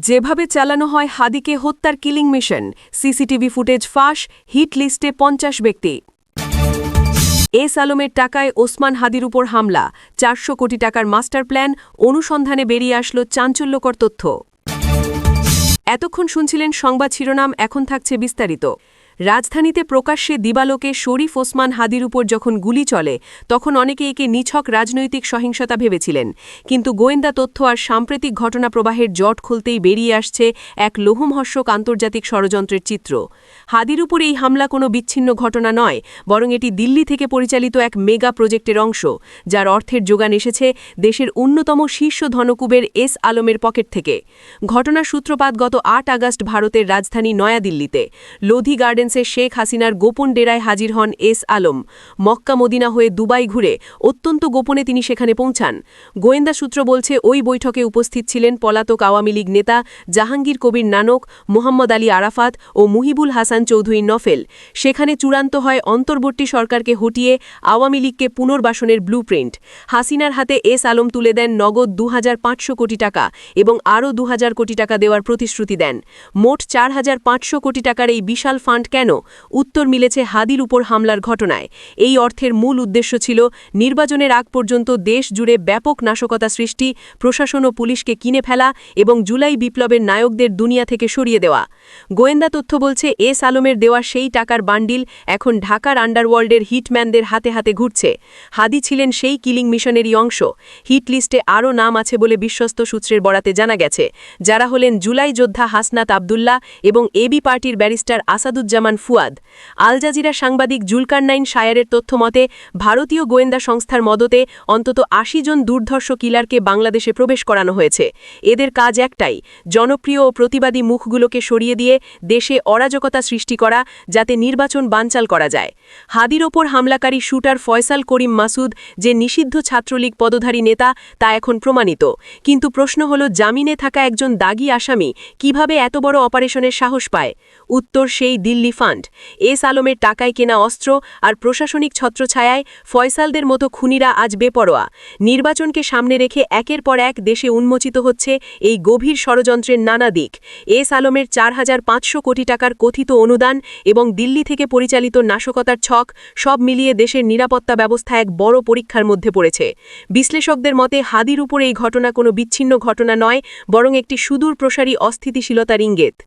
যেভাবে চালানো হয় হাদিকে হত্যার কিলিং মিশন, সিসিটিভি ফুটেজ ফাঁস, হিট লিস্টে ৫০ ব্যক্তি। এস আলমের টাকায় ওসমান হাদির উপর হামলা, ৪০০ কোটি টাকার মাস্টার প্ল্যান, অনুসন্ধানে বেরিয়ে আসলো চাঞ্চল্যকর তথ্য। এতক্ষণ শুনছিলেন সংবাদ শিরোনাম, এখন থাকছে বিস্তারিত। রাজধানীতে প্রকাশ্যে দিবালোকে শরীফ ওসমান হাদির উপর যখন গুলি চলে তখন অনেকে একে নিছক রাজনৈতিক সহিংসতা ভেবেছিলেন, কিন্তু গোয়েন্দা তথ্য আর সাম্প্রতিক ঘটনা প্রবাহের জট খুলতেই বেরিয়ে আসছে এক লোমহর্ষক আন্তর্জাতিক ষড়যন্ত্রের চিত্র। হাদির উপর এই হামলা কোনো বিচ্ছিন্ন ঘটনা নয়, বরং এটি দিল্লি থেকে পরিচালিত এক মেগা প্রজেক্টের অংশ, যার অর্থের যোগান এসেছে দেশের অন্যতম শীর্ষ ধনকুবের এস আলমের পকেট থেকে। ঘটনার সূত্রপাত গত ৮ আগস্ট ভারতের রাজধানী নয়াদিল্লিতে লোধি গার্ডেন শেখ হাসিনার গোপন ডেরায় হাজির হন এস আলম। মক্কা মদিনা হয়ে দুবাই ঘুরে অত্যন্ত গোপনে তিনি সেখানে পৌঁছান। গোয়েন্দা সূত্র বলছে, ওই বৈঠকে উপস্থিত ছিলেন পলাতক আওয়ামী লীগ নেতা জাহাঙ্গীর কবির নানক, মোহাম্মদ আলী আরাফাত ও মুহিবুল হাসান চৌধুরী নফেল। সেখানে চূড়ান্ত হয় অন্তর্বর্তী সরকারকে হটিয়ে আওয়ামী লীগকে পুনর্বাসনের ব্লুপ্রিন্ট। হাসিনার হাতে এস আলম তুলে দেন নগদ ২৫০০ কোটি টাকা এবং আরও ২০০০ কোটি টাকা দেওয়ার প্রতিশ্রুতি দেন। মোট ৪৫০০ কোটি টাকার এই বিশাল ফান্ড কেন? উত্তর মিলেছে হাদির উপর হামলার ঘটনায়। এই অর্থের মূল উদ্দেশ্য ছিল নির্বাচনের আগ পর্যন্ত দেশ জুড়ে ব্যাপক নাশকতা সৃষ্টি, প্রশাসন ও পুলিশকে কিনে ফেলা এবং জুলাই বিপ্লবের নায়কদের দুনিয়া থেকে সরিয়ে দেওয়া। গোয়েন্দা তথ্য বলছে, এস আলমের দেওয়া সেই টাকার বান্ডিল এখন ঢাকার আন্ডারওয়ার্ল্ডের হিটম্যানদের হাতে হাতে ঘুরছে। হাদি ছিলেন সেই কিলিং মিশনেরই অংশ। হিট লিস্টে আরও নাম আছে বলে বিশ্বস্ত সূত্রের বরাতে জানা গেছে, যারা হলেন জুলাই যোদ্ধা হাসনাত আবদুল্লাহ এবং এবি পার্টির barrister Asaduzzaman Fuad. Al Jazeera সাংবাদিক জুলকারনাইন শায়ারের তথ্যমতে ভারতীয় গোয়েন্দা সংস্থার মদতে অন্তত ৮০ জন দুর্ধর্ষ কিলারকে বাংলাদেশে প্রবেশ করানো হয়েছে। এদের কাজ একটাই, জনপ্রিয় ও প্রতিবাদী মুখগুলোকে সরিয়ে দিয়ে দেশে অরাজকতা সৃষ্টি করা, যাতে নির্বাচন বানচাল করা যায়। হাদির ওপর হামলাকারী শুটার ফয়সাল করিম মাসুদ যে নিষিদ্ধ ছাত্রলীগ পদধারী নেতা তা এখন প্রমাণিত, কিন্তু প্রশ্ন হল, জামিনে থাকা একজন দাগী আসামি কিভাবে এত বড় অপারেশনের সাহস পায়? উত্তর সেই দিল্লি ফান্ড। এস আলমের টাকায় কেনা অস্ত্র আর প্রশাসনিক ছত্রছায়ায় ফয়সালদের মতো খুনিরা আজ বেপরোয়া। নির্বাচনকে সামনে রেখে একের পর এক দেশে উন্মোচিত হচ্ছে এই গভীর ষড়যন্ত্রের নানা দিক। এস আলমের ৪৫০০ কোটি টাকার কথিত অনুদান এবং দিল্লি থেকে পরিচালিত নাশকতার ছক, সব মিলিয়ে দেশের নিরাপত্তা ব্যবস্থা এক বড় পরীক্ষার মধ্যে পড়েছে। বিশ্লেষকদের মতে হাদির উপর এই ঘটনা কোনো বিচ্ছিন্ন ঘটনা নয়, বরং একটি সুদূর প্রসারী অস্থিতিশীলতার ইঙ্গিত।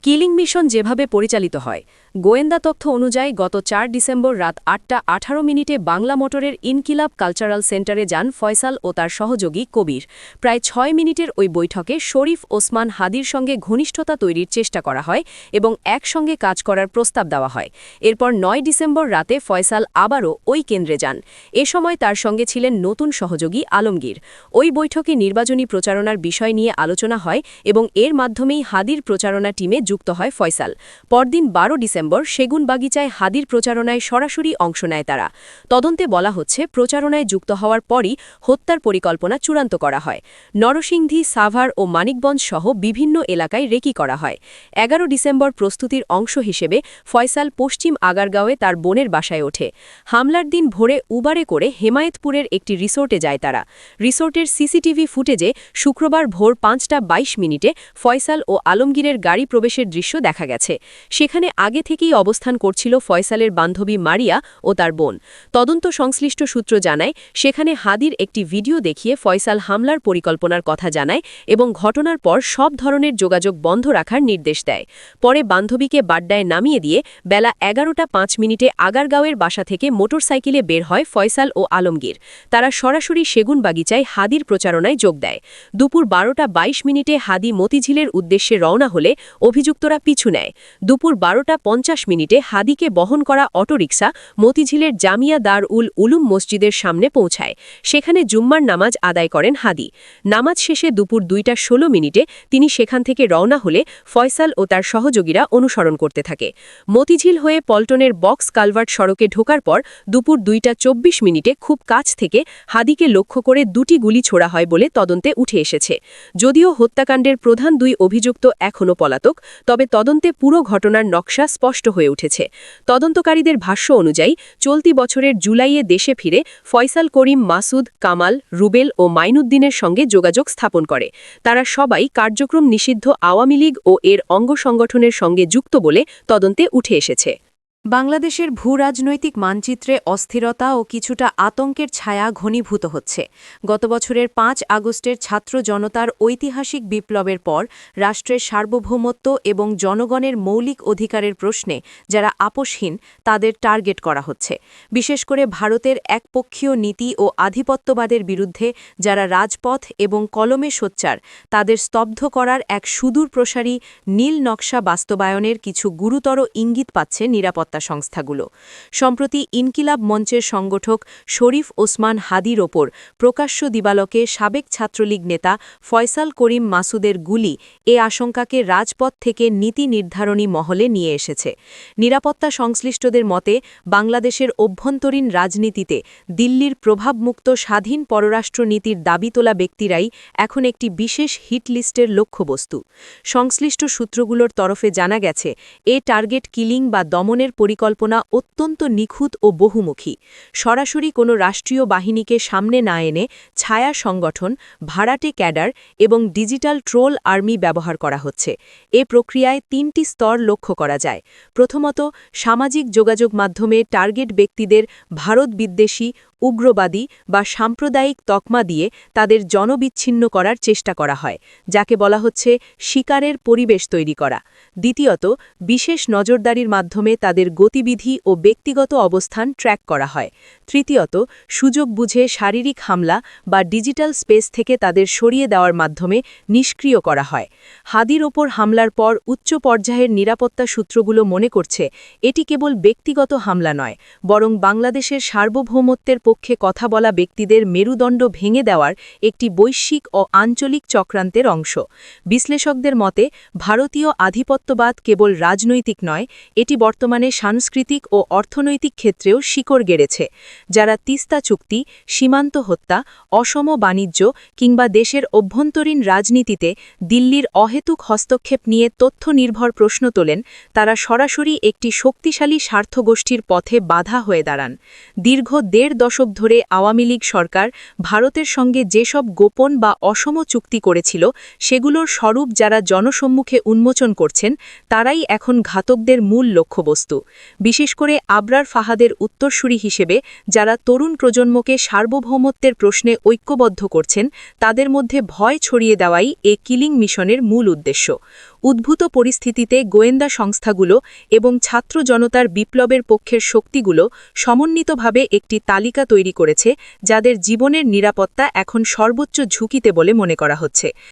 কিলিং মিশন যেভাবে পরিচালিত হয়, গোয়েন্দা তথ্য অনুযায়ী গত ৪ ডিসেম্বর রাত ৮টা ১৮ মিনিটে বাংলা মোটরের ইনকিলাব কালচারাল সেন্টারে যান ফয়সাল ও তার সহযোগী কবির। প্রায় ৬ মিনিটের ওই বৈঠকে শরীফ ওসমান হাদির সঙ্গে ঘনিষ্ঠতা তৈরির চেষ্টা করা হয় এবং একসঙ্গে কাজ করার প্রস্তাব দেওয়া হয়। এরপর ৯ ডিসেম্বর রাতে ফয়সাল আবারও ওই কেন্দ্রে যান। এ সময় তার সঙ্গে ছিলেন নতুন সহযোগী আলমগীর। ওই বৈঠকে নির্বাচনী প্রচারণার বিষয় নিয়ে আলোচনা হয় এবং এর মাধ্যমেই হাদির প্রচারণা টিমে যুক্ত হয় ফয়সাল। পরদিন ১২ ডিসেম্বর সেগুনবাগিচায় হাদির প্রচারণায় সরাসরি অংশ নেয় তারা। তদন্তে বলা হচ্ছে, প্রচারণায় যুক্ত হওয়ার পরই হত্যার পরিকল্পনা চূড়ান্ত করা হয়। নরসিংদী, সাভার ও মানিকগঞ্জ সহ বিভিন্ন এলাকায় রেকি করা হয়। ১১ ডিসেম্বর প্রস্তুতির অংশ হিসেবে ফয়সাল পশ্চিম আগারগাঁওয়ে তার বোনের বাসায় ওঠে। হামলার দিন ভোরে উবারে করে হেমায়েতপুরের একটি রিসোর্টে যায় তারা। রিসোর্টের সিসিটিভি ফুটেজে শুক্রবার ভোর ৫টা ২২ মিনিটে ফয়সাল ও আলমগীরের গাড়ি প্রবেশের দৃশ্য দেখা গেছে। সেখানে আগে থেকেই অবস্থান করছিল ফয়সালের বান্ধবী মারিয়া ও তার বোন। তদন্ত সংশ্লিষ্ট সূত্র জানায়, সেখানে হাদির একটি ভিডিও দেখিয়ে ফয়সাল হামলার পরিকল্পনার কথা জানায় এবং ঘটনার পর সব ধরনের যোগাযোগ বন্ধ রাখার নির্দেশ দেয়। পরে বান্ধবীকে বাড্ডায় নামিয়ে দিয়ে বেলা ১১টা ৫ মিনিটে আগারগাঁওয়ের বাসা থেকে মোটরসাইকেলে বের হয় ফয়সাল ও আলমগীর। তারা সরাসরি সেগুনবাগিচায় হাদির প্রচারণায় যোগ দেয়। দুপুর ১২টা ২২ মিনিটে হাদি মতিঝিলের উদ্দেশ্যে রওনা হলে অভিযুক্তরা পিছু নেয়। দুপুর ১২টা ৫০ মিনিটে হাদিকে বহন করা অটোরিকশা মতিঝিলের জামিয়া দার উল উলুম মসজিদের সামনে পৌঁছায়। সেখানে জুম্মার নামাজ আদায় করেন হাদি। নামাজ শেষে দুপুর ২টা ১৬ মিনিটে তিনি সেখান থেকে রওনা হলে ফয়সাল ও তার সহযোগীরা অনুসরণ করতে থাকে। মতিঝিল হয়ে পল্টনের বক্স কালভার্ট সড়কে ঢোকার পর দুপুর ২টা ২৪ মিনিটে খুব কাছ থেকে হাদিকে লক্ষ্য করে দুটি গুলি ছোড়া হয় বলে তদন্তে উঠে এসেছে। যদিও হত্যাকাণ্ডের প্রধান দুই অভিযুক্ত এখনও পলাতক, তবে তদন্তে পুরো ঘটনার নকশা স্পষ্ট স্পষ্ট হয়ে উঠেছে। তদন্তকারীদের ভাষ্য অনুযায়ী চলতি বছরের জুলাইয়ে দেশে ফিরে ফয়সাল করিম মাসুদ, কামাল, রুবেল ও মাইনুদ্দিনের সঙ্গে যোগাযোগ স্থাপন করে। তারা সবাই কার্যক্রম নিষিদ্ধ আওয়ামী লীগ ও এর অঙ্গ সংগঠনের সঙ্গে যুক্ত বলে তদন্তে উঠে এসেছে। বাংলাদেশের ভূরাজনৈতিক মানচিত্রে অস্থিরতা ও কিছুটা আতঙ্কের ছায়া ঘনীভূত হচ্ছে। গত বছরের ৫ আগস্টের ছাত্র জনতার ঐতিহাসিক বিপ্লবের পর রাষ্ট্রের সার্বভৌমত্ব এবং জনগণের মৌলিক অধিকারের প্রশ্নে যারা আপোষহীন তাদের টার্গেট করা হচ্ছে। বিশেষ করে ভারতের একপক্ষীয় নীতি ও আধিপত্যবাদের বিরুদ্ধে যারা রাজপথ এবং কলমে সোচ্চার তাদের স্তব্ধ করার এক সুদূরপ্রসারী নীল নকশা বাস্তবায়নের কিছু গুরুতর ইঙ্গিত পাচ্ছে নিরাপত্তা সংস্থাগুলো। সম্প্রতি ইনকিলাব মঞ্চের সংগঠক শরীফ ওসমান হাদির ওপর প্রকাশ্য দিবালোকে সাবেক ছাত্রলীগ নেতা ফয়সাল করিম মাসুদের গুলি এ আশঙ্কাকে রাজপথ থেকে নীতি নির্ধারণী মহলে নিয়ে এসেছে। নিরাপত্তা সংশ্লিষ্টদের মতে বাংলাদেশের অভ্যন্তরীণ রাজনীতিতে দিল্লির প্রভাবমুক্ত স্বাধীন পররাষ্ট্রনীতির দাবি তোলা ব্যক্তিরাই এখন একটি বিশেষ হিট লিস্টের লক্ষ্যবস্তু। সংশ্লিষ্ট সূত্রগুলোর তরফে জানা গেছে এ টার্গেট কিলিং বা দমনের পরিকল্পনা অত্যন্ত নিখুঁত ও বহুমুখী। সরাসরি কোনো রাষ্ট্রীয় বাহিনীকে সামনে না এনে ছায়া সংগঠন, ভাড়াটে ক্যাডার এবং ডিজিটাল ট্রোল আর্মি ব্যবহার করা হচ্ছে। এ প্রক্রিয়ায় ৩টি স্তর লক্ষ্য করা যায়। প্রথমত, সামাজিক যোগাযোগ মাধ্যমে টার্গেট ব্যক্তিদের ভারত বিদ্বেষী, উগ্রবাদী বা সাম্প্রদায়িক তকমা দিয়ে তাদের জনবিচ্ছিন্ন করার চেষ্টা করা হয়, যাকে বলা হচ্ছে শিকারের পরিবেশ তৈরি করা। দ্বিতীয়ত, বিশেষ নজরদারির মাধ্যমে তাদের গতিবিধি ও ব্যক্তিগত অবস্থান ট্র্যাক করা হয়। তৃতীয়ত, সুযোগ বুঝে শারীরিক হামলা বা ডিজিটাল স্পেস থেকে তাদের সরিয়ে দেওয়ার মাধ্যমে নিষ্ক্রিয় করা হয়। হাদির ওপর হামলার পর উচ্চ পর্যায়ের নিরাপত্তা সূত্রগুলো মনে করছে এটি কেবল ব্যক্তিগত হামলা নয়, বরং বাংলাদেশের সার্বভৌমত্বের পক্ষে কথা বলা ব্যক্তিদের মেরুদণ্ড ভেঙে দেওয়ার একটি বৈশ্বিক ও আঞ্চলিক চক্রান্তের অংশ। বিশ্লেষকদের মতে ভারতীয় আধিপত্যবাদ কেবল রাজনৈতিক নয়, এটি বর্তমানে সাংস্কৃতিক ও অর্থনৈতিক ক্ষেত্রেও শিকড় গেড়েছে। যারা তিস্তা চুক্তি, সীমান্ত হত্যা, অসম বাণিজ্য কিংবা দেশের অভ্যন্তরীণ রাজনীতিতে দিল্লির অহেতুক হস্তক্ষেপ নিয়ে তথ্য নির্ভর প্রশ্ন তোলেন, তারা সরাসরি একটি শক্তিশালী স্বার্থগোষ্ঠীর পথে বাধা হয়ে দাঁড়ান। দীর্ঘ ১.৫ দশক ধরে আওয়ামী লীগ সরকার ভারতের সঙ্গে যেসব গোপন বা অসম চুক্তি করেছিল সেগুলোর স্বরূপ যারা জনসম্মুখে উন্মোচন করছেন তারাই এখন ঘাতকদের মূল লক্ষ্যবস্তু। বিশেষ করে আবরার ফাহাদের উত্তরসূরি হিসেবে যারা তরুণ প্রজন্মকে সার্বভৌমত্বের প্রশ্নে ঐক্যবদ্ধ করছেন তাদের মধ্যে ভয় ছড়িয়ে দেওয়াই এ কিলিং মিশনের মূল উদ্দেশ্য। উদ্ভূত পরিস্থিতিতে গোয়েন্দা সংস্থাগুলো এবং ছাত্র জনতার বিপ্লবের পক্ষের শক্তিগুলো সমন্বিতভাবে একটি তালিকা তৈরি করেছে যাদের জীবনের নিরাপত্তা এখন সর্বোচ্চ ঝুঁকিতে বলে মনে করা হচ্ছে।